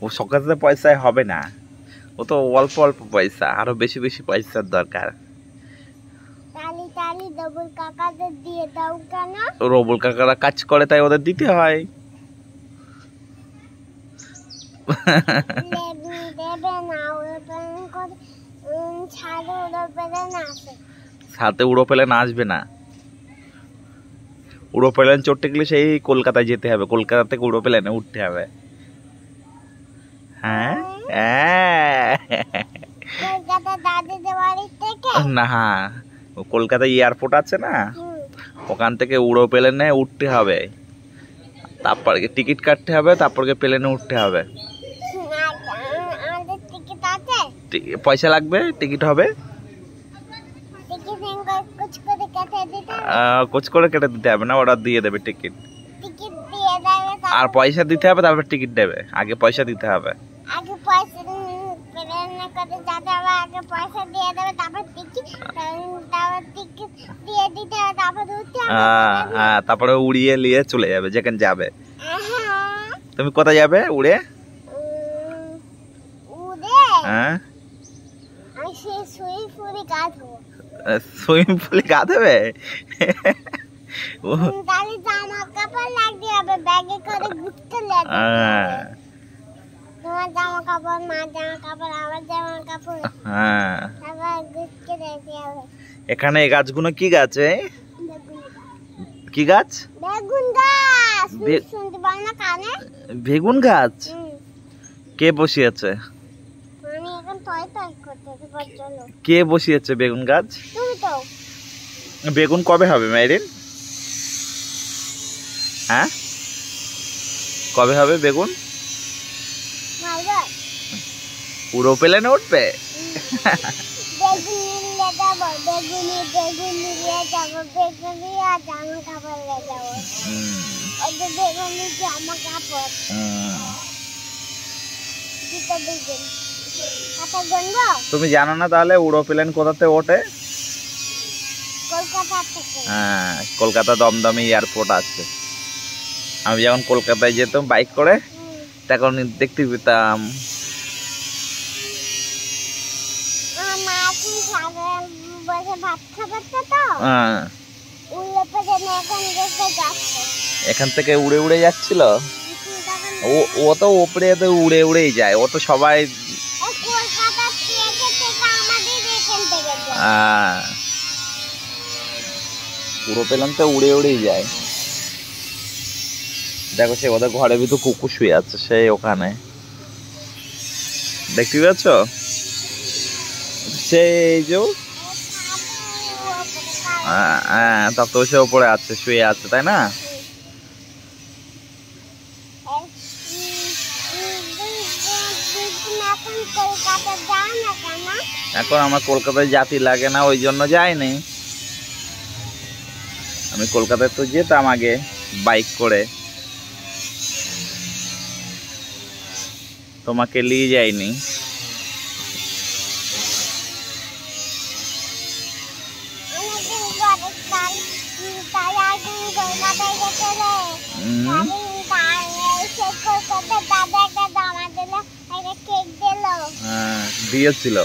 ও সকালে পয়সায় হবে না, ও তো অল্প অল্প পয়সা, আরো বেশি বেশি পয়সার দরকার। রবুল কাকারা কাজ করে তাই ওদের দিতে হয়। সাথে উড়ো প্লেন আসবে না, উড়ো প্লেন চড়তে গেলে সেই কলকাতায় যেতে হবে, কলকাতা থেকে উড়ো প্লেনে উঠতে হবে। হ্যাঁ না, কলকাতায় এয়ারপোর্ট আছে না, ওখান থেকে উড়ো প্লেনে উঠতে হবে, তারপর টিকিট কাটতে হবে, তারপর প্লেনে উঠতে হবে। পয়সা লাগবে, টিকিট হবে, কুচ করে কেটে দিতে হবে না, ওরা দিয়ে দেবে টিকিট। আর পয়সা দিতে হবে, তারপর টিকিট দেবে, আগে পয়সা দিতে হবে। তারপরে উড়িয়ে নিয়ে চলে যাবে যেখানে যাবে। তুমি কোথায় যাবে উড়ে? হ্যাঁ, সুইমিং পুলে গা দেবে? এখানে এই গাছগুলো কি গাছ? কি গাছ? বেগুন গাছ। কে বসিয়েছে? কে বসিয়েছে বেগুন গাছ? বেগুন কবে হবে মেরিন? হ্যাঁ, কবে হবে বেগুন? পুরো প্লেনে উঠবে? তুমি জানো না তাহলে উড়ো প্লেন কোথাতে ওঠে? হ্যাঁ, কলকাতা দমদমে এয়ারপোর্ট আছে। আমি যখন কলকাতায় যেতাম বাইক করে তখন দেখতে পেতাম। এখান থেকে উড়ে উড়ে যাচ্ছিল, ও তো উপরে উড়ে উড়েই যায়, ও তো সবাই পুরো পেলাম তো উড়ে উড়েই যায়। দেখো সে ওদের ঘরের ভিতর কুকুর শুয়ে আছে, সেই ওখানে দেখতে পাচ্ছ, সেই যে তা তো সে উপরে আছে, শুয়ে আছে, তাই না? এখন আমার কলকাতায় জাতি লাগে না, ওই জন্য যাইনি। আমি কলকাতায় তো যেতাম আগে বাইক করে, তোমাকে নিয়ে যাইনি। দিয়েছিল।